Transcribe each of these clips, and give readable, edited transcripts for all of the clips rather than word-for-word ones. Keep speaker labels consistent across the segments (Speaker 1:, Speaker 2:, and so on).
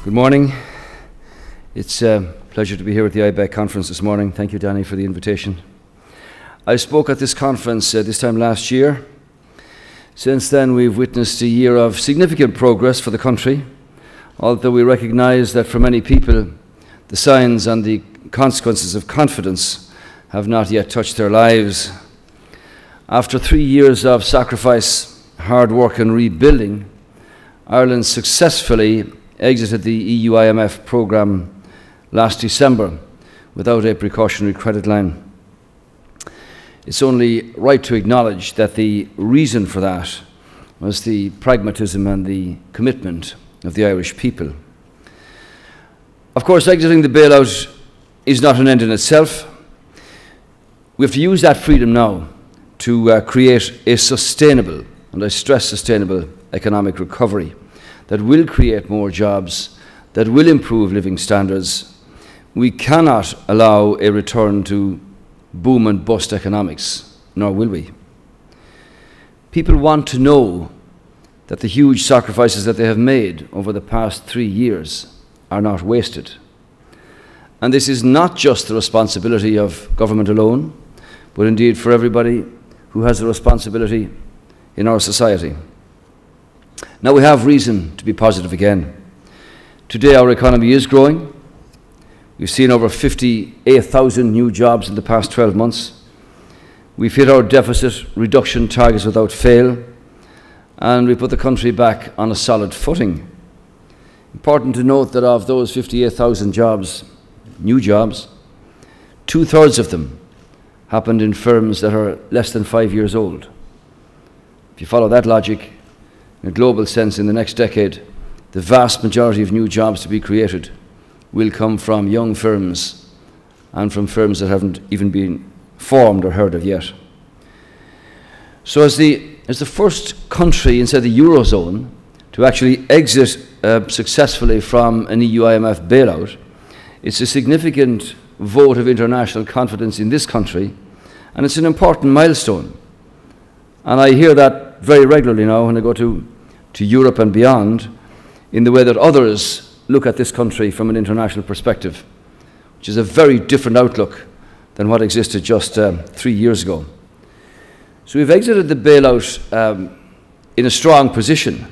Speaker 1: Good morning. It's a pleasure to be here at the Ibec conference this morning. Thank you, Danny, for the invitation. I spoke at this conference this time last year. Since then, we've witnessed a year of significant progress for the country, although we recognise that for many people, the signs and the consequences of confidence have not yet touched their lives. After 3 years of sacrifice, hard work and rebuilding, Ireland successfully exited the EU-IMF programme last December without a precautionary credit line. It's only right to acknowledge that the reason for that was the pragmatism and the commitment of the Irish people. Of course, exiting the bailout is not an end in itself. We have to use that freedom now to create a sustainable, and I stress sustainable, economic recovery that will create more jobs, that will improve living standards. We cannot allow a return to boom and bust economics, nor will we. People want to know that the huge sacrifices that they have made over the past 3 years are not wasted. And this is not just the responsibility of government alone, but indeed for everybody who has a responsibility in our society. Now we have reason to be positive again. Today our economy is growing. We've seen over 58,000 new jobs in the past 12 months. We've hit our deficit reduction targets without fail, and we put the country back on a solid footing. Important to note that of those 58,000 jobs, new jobs, 2/3 of them happened in firms that are less than 5 years old. If you follow that logic, in a global sense, in the next decade, the vast majority of new jobs to be created will come from young firms and from firms that haven't even been formed or heard of yet. So as the first country inside the Eurozone to actually exit successfully from an EU-IMF bailout, it's a significant vote of international confidence in this country, and it's an important milestone. And I hear that very regularly now when I go to Europe and beyond, in the way that others look at this country from an international perspective, which is a very different outlook than what existed just 3 years ago. So we've exited the bailout in a strong position.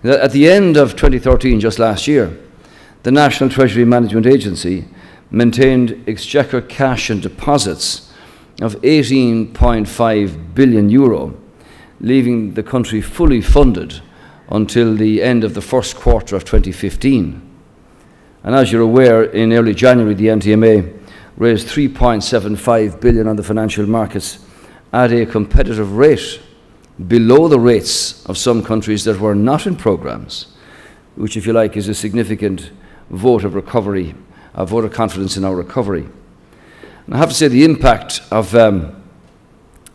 Speaker 1: At the end of 2013, just last year, the National Treasury Management Agency maintained exchequer cash and deposits of €18.5 billion, leaving the country fully funded until the end of the first quarter of 2015. And as you're aware, in early January, the NTMA raised $3.75 billion on the financial markets at a competitive rate below the rates of some countries that were not in programs, which, if you like, is a significant vote of recovery, a vote of confidence in our recovery. And I have to say the impact of the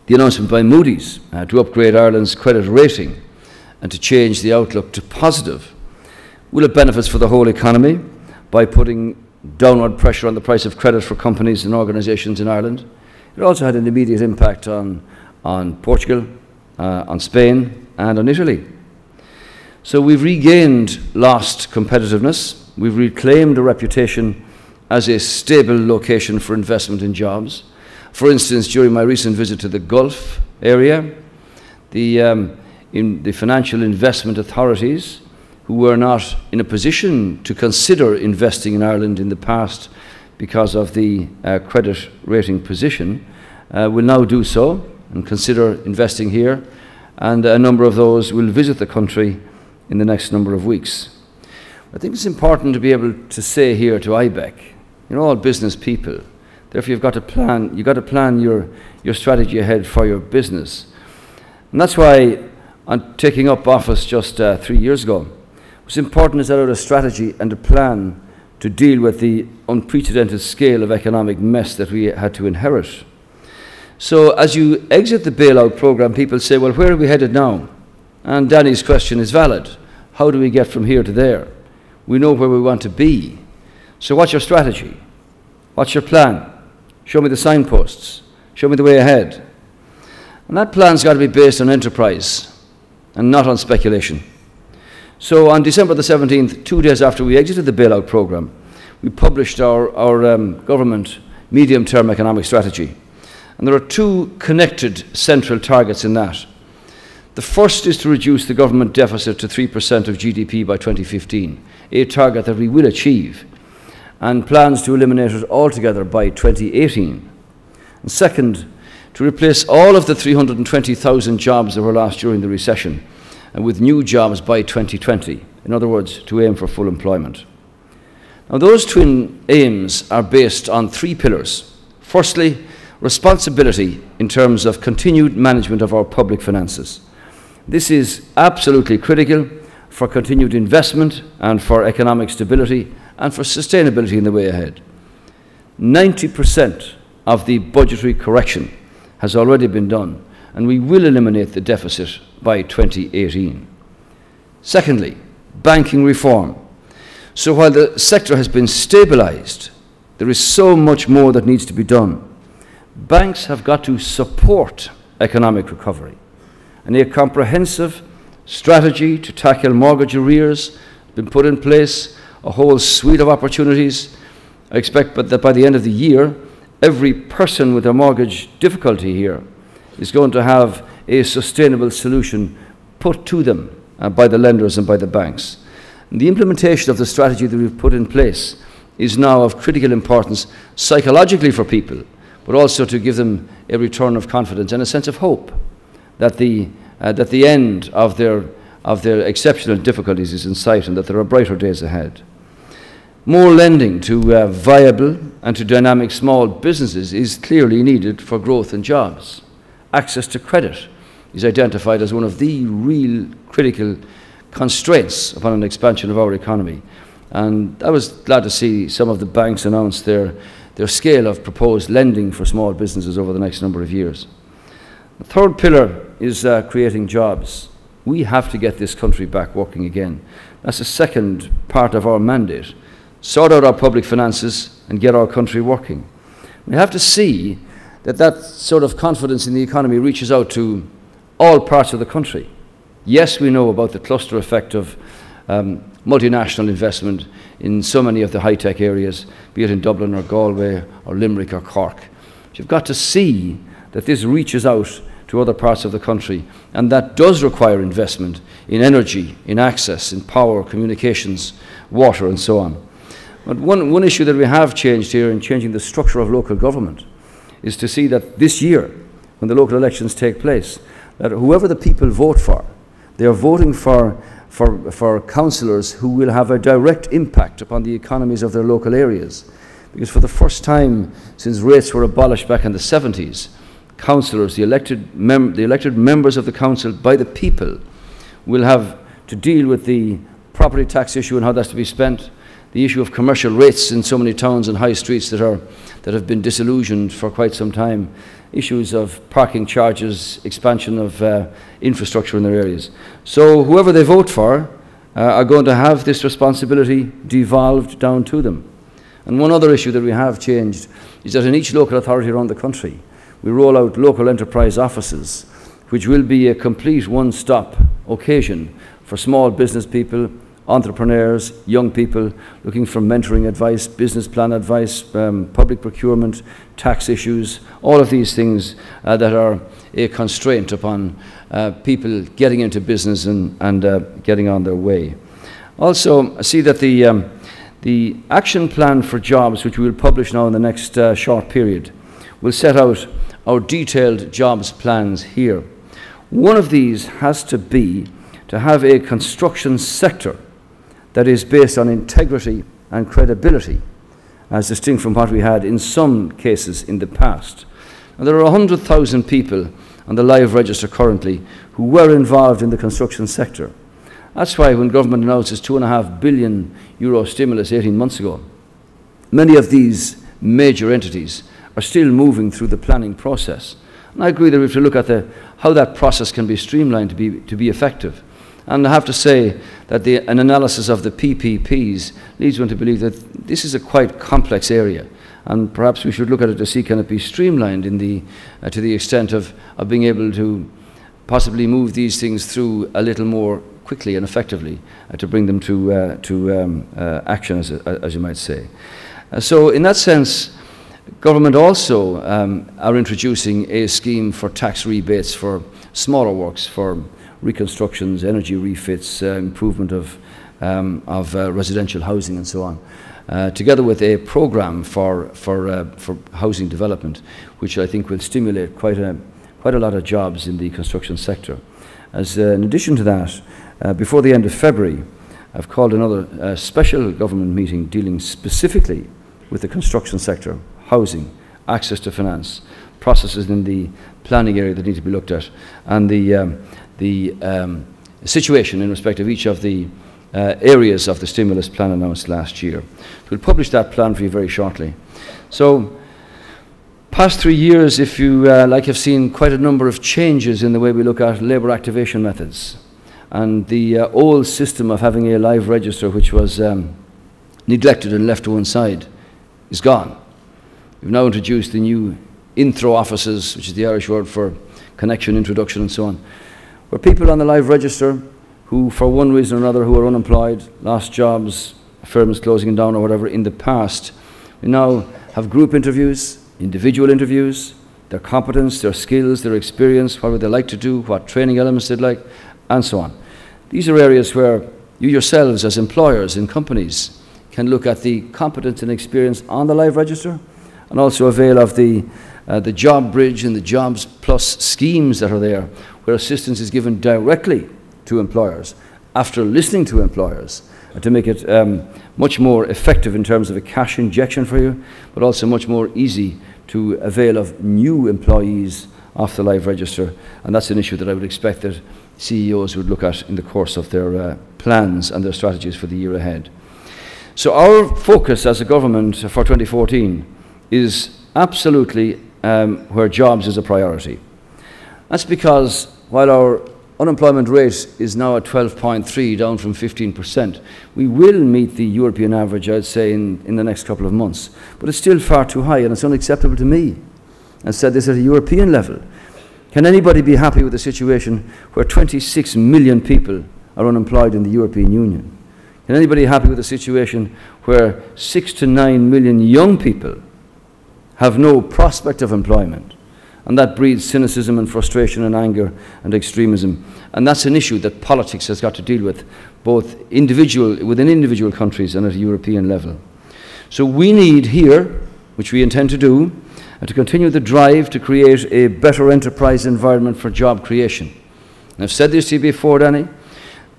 Speaker 1: announcement by Moody's to upgrade Ireland's credit rating and to change the outlook to positive will have benefits for the whole economy by putting downward pressure on the price of credit for companies and organisations in Ireland. It also had an immediate impact on Portugal, on Spain and on Italy. So we've regained lost competitiveness. We've reclaimed a reputation as a stable location for investment in jobs. For instance, during my recent visit to the Gulf area, in the financial investment authorities, who were not in a position to consider investing in Ireland in the past because of the credit rating position, will now do so and consider investing here, and a number of those will visit the country in the next number of weeks. I think it's important to be able to say here to Ibec, you're all business people, therefore you've got to plan your strategy ahead for your business. And that's why, on taking up office just 3 years ago, what's important is that I had a strategy and a plan to deal with the unprecedented scale of economic mess that we had to inherit. So as you exit the bailout programme, people say, well, where are we headed now? And Danny's question is valid. How do we get from here to there? We know where we want to be. So what's your strategy? What's your plan? Show me the signposts. Show me the way ahead. And that plan's got to be based on enterprise and not on speculation. So on December the 17th, 2 days after we exited the bailout programme, we published our government medium-term economic strategy. And there are two connected central targets in that. The first is to reduce the government deficit to 3% of GDP by 2015, a target that we will achieve, and plans to eliminate it altogether by 2018. And second, to replace all of the 320,000 jobs that were lost during the recession, and with new jobs by 2020. In other words, to aim for full employment. Now, those twin aims are based on three pillars. Firstly, responsibility in terms of continued management of our public finances. This is absolutely critical for continued investment and for economic stability and for sustainability in the way ahead. 90% of the budgetary correction has already been done, and we will eliminate the deficit by 2018. Secondly, banking reform. So while the sector has been stabilised, there is so much more that needs to be done. Banks have got to support economic recovery, and a comprehensive strategy to tackle mortgage arrears has been put in place, a whole suite of opportunities. I expect that by the end of the year, every person with a mortgage difficulty here is going to have a sustainable solution put to them by the lenders and by the banks. And the implementation of the strategy that we've put in place is now of critical importance psychologically for people, but also to give them a return of confidence and a sense of hope that the end of their exceptional difficulties is in sight and that there are brighter days ahead. More lending to viable and to dynamic small businesses is clearly needed for growth and jobs. Access to credit is identified as one of the real critical constraints upon an expansion of our economy. And I was glad to see some of the banks announce their scale of proposed lending for small businesses over the next number of years. The third pillar is creating jobs. We have to get this country back working again. That's the second part of our mandate. Sort out our public finances and get our country working. We have to see that sort of confidence in the economy reaches out to all parts of the country. Yes, we know about the cluster effect of multinational investment in so many of the high-tech areas, be it in Dublin or Galway or Limerick or Cork. But you've got to see that this reaches out to other parts of the country, and that does require investment in energy, in access, in power, communications, water, and so on. But one issue that we have changed here in changing the structure of local government is to see that this year, when the local elections take place, that whoever the people vote for, they are voting for councillors who will have a direct impact upon the economies of their local areas. Because for the first time since rates were abolished back in the 70s, councillors, the elected members of the council by the people, will have to deal with the property tax issue and how that's to be spent, the issue of commercial rates in so many towns and high streets that have been disillusioned for quite some time, issues of parking charges, expansion of infrastructure in their areas. So whoever they vote for are going to have this responsibility devolved down to them. And one other issue that we have changed is that in each local authority around the country, we roll out local enterprise offices, which will be a complete one-stop occasion for small business people, entrepreneurs, young people looking for mentoring advice, business plan advice, public procurement, tax issues, all of these things that are a constraint upon people getting into business and getting on their way. Also, I see that the action plan for jobs, which we will publish now in the next short period, will set out our detailed jobs plans here. One of these has to be to have a construction sector that is based on integrity and credibility, as distinct from what we had in some cases in the past. Now, there are 100,000 people on the live register currently who were involved in the construction sector. That's why when government announced its €2.5 billion stimulus 18 months ago, many of these major entities are still moving through the planning process. And I agree that we have to look at how that process can be streamlined to be effective. And I have to say that an analysis of the PPPs leads one to believe that this is a quite complex area, and perhaps we should look at it to see can it be streamlined to the extent of being able to possibly move these things through a little more quickly and effectively to bring them to action, as you might say. So in that sense, government also are introducing a scheme for tax rebates for smaller works, for reconstructions, energy refits, improvement of residential housing and so on, together with a programme for housing development, which I think will stimulate quite a lot of jobs in the construction sector. As in addition to that, before the end of February, I've called another special government meeting dealing specifically with the construction sector, housing, access to finance, processes in the planning area that need to be looked at, and the situation in respect of each of the areas of the stimulus plan announced last year. We'll publish that plan for you very shortly. So, past 3 years, if you like, have seen quite a number of changes in the way we look at labour activation methods. And the old system of having a live register, which was neglected and left to one side, is gone. We've now introduced the new intro offices, which is the Irish word for connection, introduction, and so on, where people on the live register who, for one reason or another, who are unemployed, lost jobs, firms closing down or whatever in the past, we now have group interviews, individual interviews, their competence, their skills, their experience, what would they like to do, what training elements they'd like, and so on. These are areas where you yourselves as employers in companies can look at the competence and experience on the live register and also avail of the job bridge and the jobs plus schemes that are there, where assistance is given directly to employers after listening to employers to make it much more effective in terms of a cash injection for you, but also much more easy to avail of new employees off the live register. And that's an issue that I would expect that CEOs would look at in the course of their plans and their strategies for the year ahead. So our focus as a government for 2014 is absolutely where jobs is a priority. That's because while our unemployment rate is now at 12.3, down from 15%, we will meet the European average, I'd say, in the next couple of months. But it's still far too high, and it's unacceptable to me. I said this at a European level. Can anybody be happy with a situation where 26 million people are unemployed in the European Union? Can anybody be happy with a situation where 6 to 9 million young people have no prospect of employment? And that breeds cynicism and frustration and anger and extremism. And that's an issue that politics has got to deal with, both within individual countries and at a European level. So we need here, which we intend to do, to continue the drive to create a better enterprise environment for job creation. And I've said this to you before, Danny.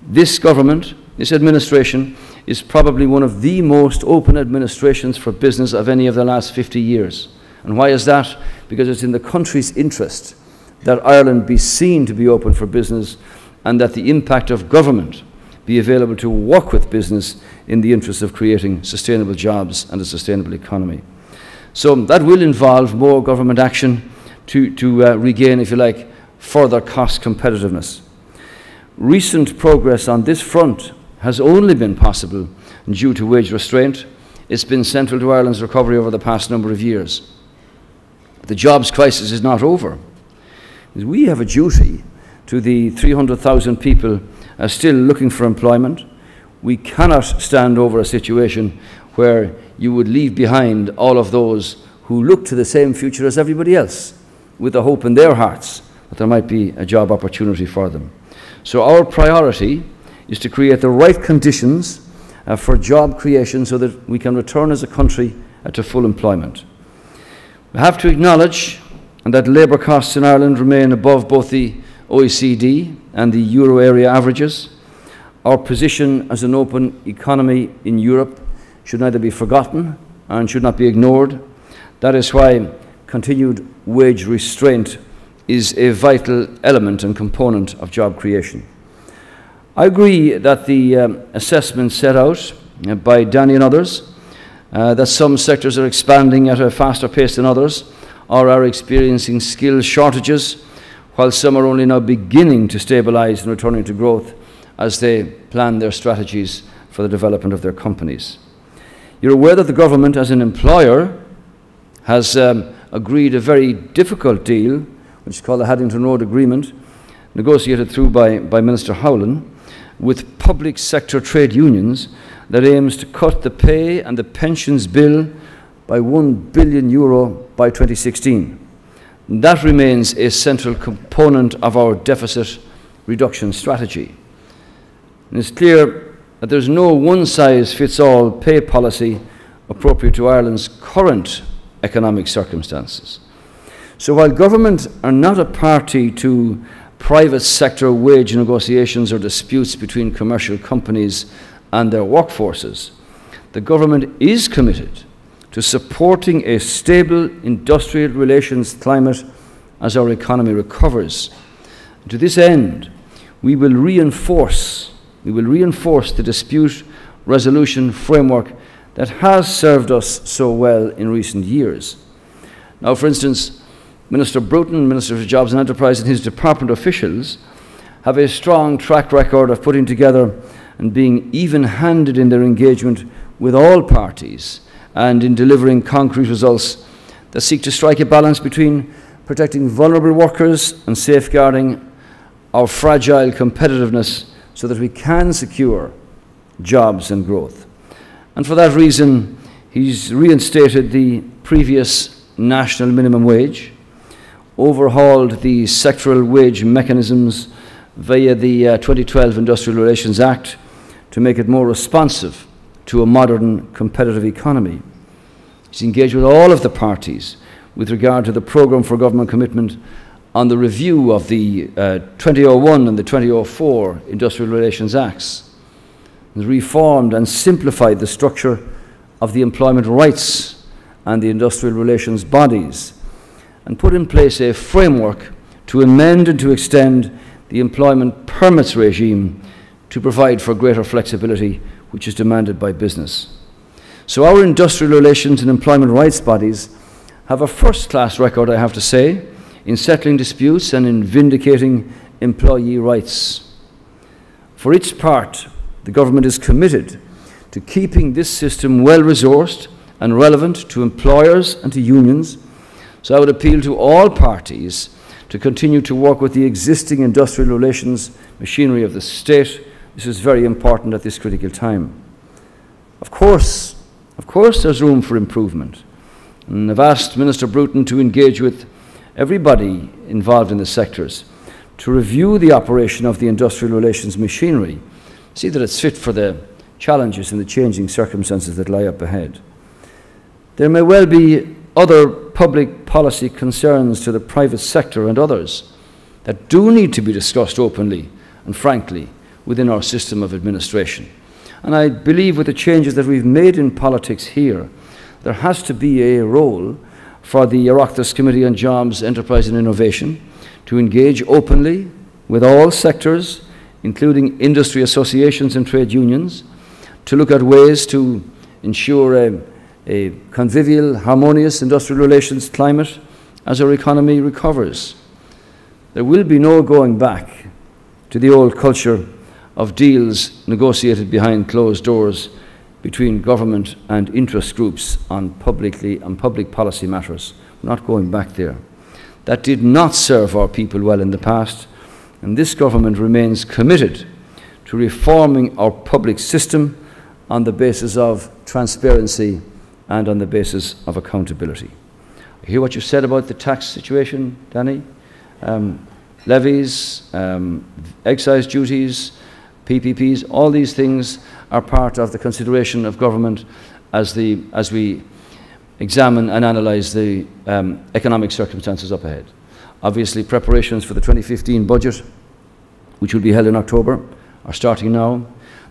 Speaker 1: This government, this administration, is probably one of the most open administrations for business of any of the last 50 years. And why is that? Because it's in the country's interest that Ireland be seen to be open for business and that the impact of government be available to work with business in the interest of creating sustainable jobs and a sustainable economy. So that will involve more government action to regain, if you like, further cost competitiveness. Recent progress on this front has only been possible due to wage restraint. It's been central to Ireland's recovery over the past number of years. The jobs crisis is not over. We have a duty to the 300,000 people still looking for employment. We cannot stand over a situation where you would leave behind all of those who look to the same future as everybody else, with the hope in their hearts that there might be a job opportunity for them. So our priority is to create the right conditions for job creation so that we can return as a country to full employment. We have to acknowledge that labour costs in Ireland remain above both the OECD and the euro area averages. Our position as an open economy in Europe should neither be forgotten and should not be ignored. That is why continued wage restraint is a vital element and component of job creation. I agree that the assessment set out by Danny and others, that some sectors are expanding at a faster pace than others, or are experiencing skill shortages, while some are only now beginning to stabilise and returning to growth as they plan their strategies for the development of their companies. You're aware that the government, as an employer, has agreed a very difficult deal, which is called the Haddington Road Agreement, negotiated through by Minister Howlin, with public sector trade unions that aims to cut the pay and the pensions bill by €1 billion by 2016. That remains a central component of our deficit reduction strategy. And it's clear that there's no one-size-fits-all pay policy appropriate to Ireland's current economic circumstances. So while government are not a party to private sector wage negotiations or disputes between commercial companies and their workforces, the government is committed to supporting a stable industrial relations climate as our economy recovers. And to this end, we will reinforce the dispute resolution framework that has served us so well in recent years. Now, for instance, Minister Bruton, Minister for Jobs and Enterprise, and his department officials have a strong track record of putting together and being even-handed in their engagement with all parties and in delivering concrete results that seek to strike a balance between protecting vulnerable workers and safeguarding our fragile competitiveness so that we can secure jobs and growth. And for that reason, he's reinstated the previous national minimum wage, overhauled the sectoral wage mechanisms via the 2012 Industrial Relations Act to make it more responsive to a modern competitive economy. He's engaged with all of the parties with regard to the programme for government commitment on the review of the 2001 and the 2004 Industrial Relations Acts. He's reformed and simplified the structure of the employment rights and the industrial relations bodies, and put in place a framework to amend and to extend the employment permits regime to provide for greater flexibility which is demanded by business. So our industrial relations and employment rights bodies have a first-class record, I have to say, in settling disputes and in vindicating employee rights. For its part, the government is committed to keeping this system well-resourced and relevant to employers and to unions. So I would appeal to all parties to continue to work with the existing industrial relations machinery of the state. This is very important at this critical time. Of course, there's room for improvement. And I've asked Minister Bruton to engage with everybody involved in the sectors to review the operation of the industrial relations machinery, see that it's fit for the challenges and the changing circumstances that lie up ahead. There may well be other public policy concerns to the private sector and others that do need to be discussed openly and frankly within our system of administration. And I believe with the changes that we've made in politics here, there has to be a role for the Oireachtas Committee on Jobs, Enterprise and Innovation to engage openly with all sectors, including industry associations and trade unions, to look at ways to ensure a convivial, harmonious industrial relations climate as our economy recovers. There will be no going back to the old culture of deals negotiated behind closed doors between government and interest groups on public policy matters. We're not going back there. That did not serve our people well in the past, and this government remains committed to reforming our public system on the basis of transparency and on the basis of accountability. I hear what you said about the tax situation, Danny. Levies, excise duties, PPPs, all these things are part of the consideration of government as we examine and analyse the economic circumstances up ahead. Obviously, preparations for the 2015 budget, which will be held in October, are starting now.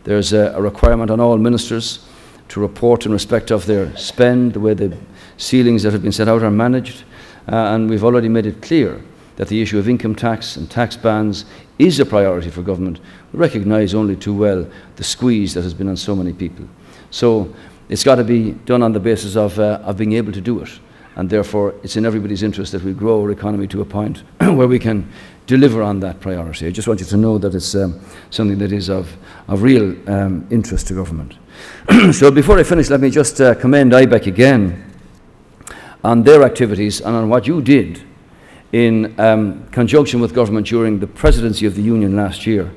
Speaker 1: There's a requirement on all ministers to report in respect of their spend, the way the ceilings that have been set out are managed, and we've already made it clear that the issue of income tax and tax bans is a priority for government. We recognise only too well the squeeze that has been on so many people. So it's got to be done on the basis of being able to do it, and therefore it's in everybody's interest that we grow our economy to a point where we can deliver on that priority. I just want you to know that it's something that is of real interest to government. So before I finish, let me just commend Ibec again on their activities and on what you did in conjunction with government during the presidency of the Union last year.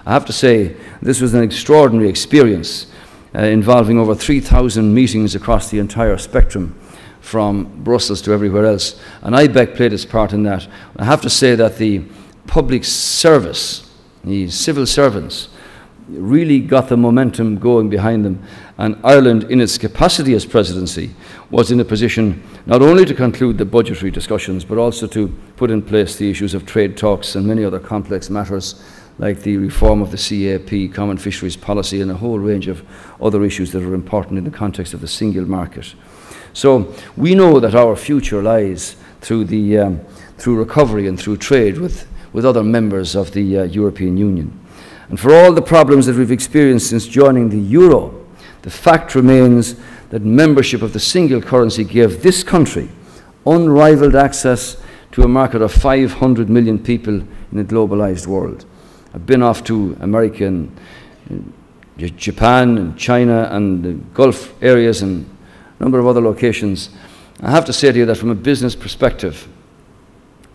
Speaker 1: I have to say, this was an extraordinary experience involving over 3,000 meetings across the entire spectrum, from Brussels to everywhere else. And Ibec played its part in that. I have to say that the public service, the civil servants, really got the momentum going behind them. And Ireland, in its capacity as presidency, was in a position not only to conclude the budgetary discussions, but also to put in place the issues of trade talks and many other complex matters, like the reform of the CAP, Common Fisheries Policy, and a whole range of other issues that are important in the context of the single market. So we know that our future lies through recovery and through trade with other members of the European Union. And for all the problems that we've experienced since joining the euro, the fact remains that membership of the single currency gave this country unrivalled access to a market of 500 million people in a globalized world. I've been off to America and Japan and China and the Gulf areas and a number of other locations. I have to say to you that from a business perspective,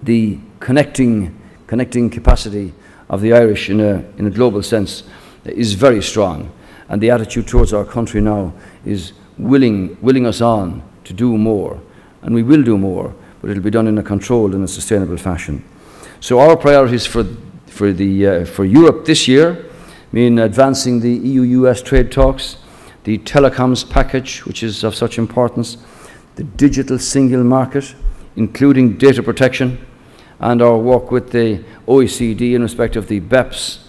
Speaker 1: the connecting capacity of the Irish in a global sense is very strong, and the attitude towards our country now is willing us on to do more, and we will do more, but it'll be done in a controlled and a sustainable fashion. So our priorities for Europe this year mean advancing the EU-US trade talks, the telecoms package, which is of such importance, the digital single market, including data protection, and our work with the OECD in respect of the BEPS,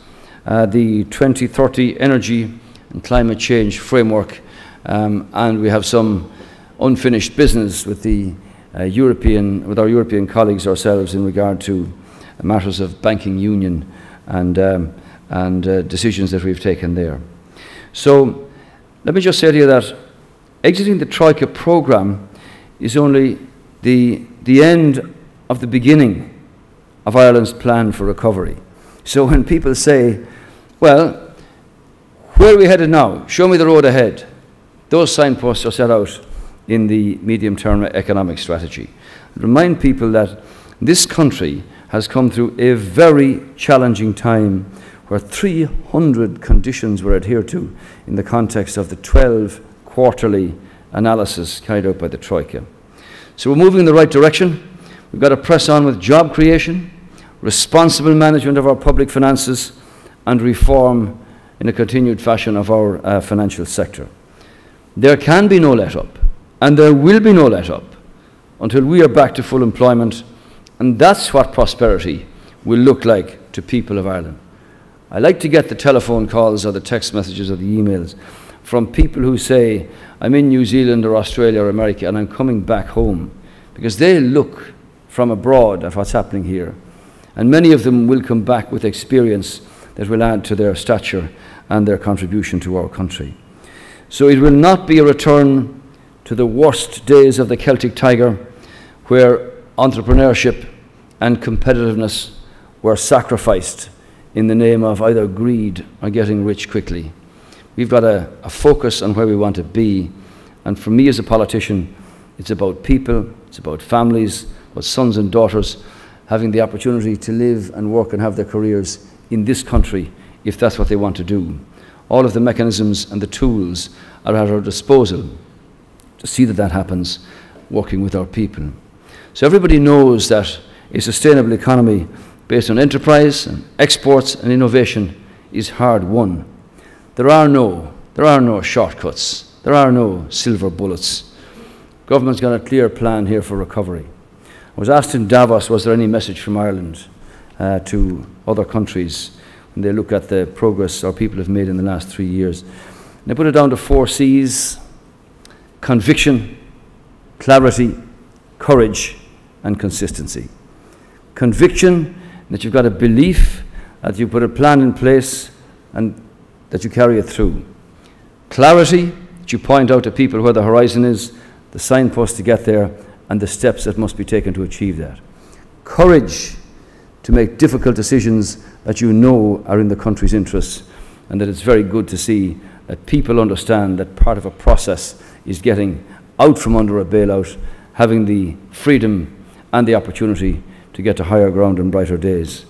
Speaker 1: the 2030 energy and climate change framework, and we have some unfinished business with our European colleagues ourselves in regard to matters of banking union and decisions that we've taken there. So let me just say to you that exiting the Troika programme is only the end of the beginning of Ireland's plan for recovery. So when people say, well, where are we headed now? Show me the road ahead. Those signposts are set out in the medium-term economic strategy. Remind people that this country has come through a very challenging time where 300 conditions were adhered to in the context of the 12 quarterly analysis carried out by the Troika. So we're moving in the right direction. We've got to press on with job creation, responsible management of our public finances, and reform in a continued fashion of our financial sector. There can be no let-up, and there will be no let-up until we are back to full employment, and that's what prosperity will look like to people of Ireland. I like to get the telephone calls or the text messages or the emails from people who say, I'm in New Zealand or Australia or America and I'm coming back home, because they look from abroad at what's happening here. And many of them will come back with experience that will add to their stature and their contribution to our country. So it will not be a return to the worst days of the Celtic Tiger, where entrepreneurship and competitiveness were sacrificed in the name of either greed or getting rich quickly. We've got a focus on where we want to be, and for me as a politician, it's about people, it's about families, about sons and daughters having the opportunity to live and work and have their careers in this country if that's what they want to do. All of the mechanisms and the tools are at our disposal to see that that happens, working with our people. So everybody knows that a sustainable economy based on enterprise and exports and innovation is hard won. There are no shortcuts. There are no silver bullets. Government's got a clear plan here for recovery. I was asked in Davos, was there any message from Ireland to other countries when they look at the progress our people have made in the last 3 years. And they put it down to 4 C's: conviction, clarity, courage, and consistency. Conviction, that you've got a belief, that you put a plan in place and that you carry it through. Clarity, that you point out to people where the horizon is, the signposts to get there, and the steps that must be taken to achieve that. Courage, to make difficult decisions that you know are in the country's interests, and that it's very good to see that people understand that part of a process is getting out from under a bailout, having the freedom and the opportunity to get to higher ground and brighter days.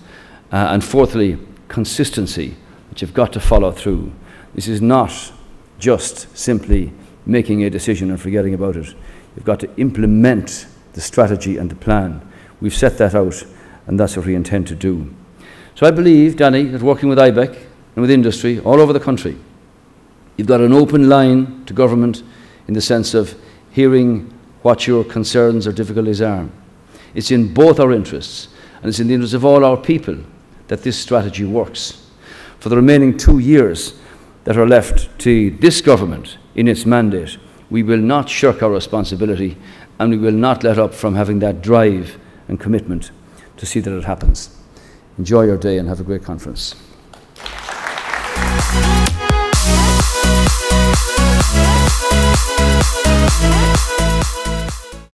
Speaker 1: And fourthly, consistency, that you've got to follow through. This is not just simply making a decision and forgetting about it. You've got to implement the strategy and the plan. We've set that out, and that's what we intend to do. So I believe, Danny, that working with Ibec and with industry all over the country, you've got an open line to government in the sense of hearing what your concerns or difficulties are. It's in both our interests, and it's in the interest of all our people that this strategy works. For the remaining 2 years that are left to this government in its mandate, we will not shirk our responsibility, and we will not let up from having that drive and commitment to see that it happens. Enjoy your day and have a great conference.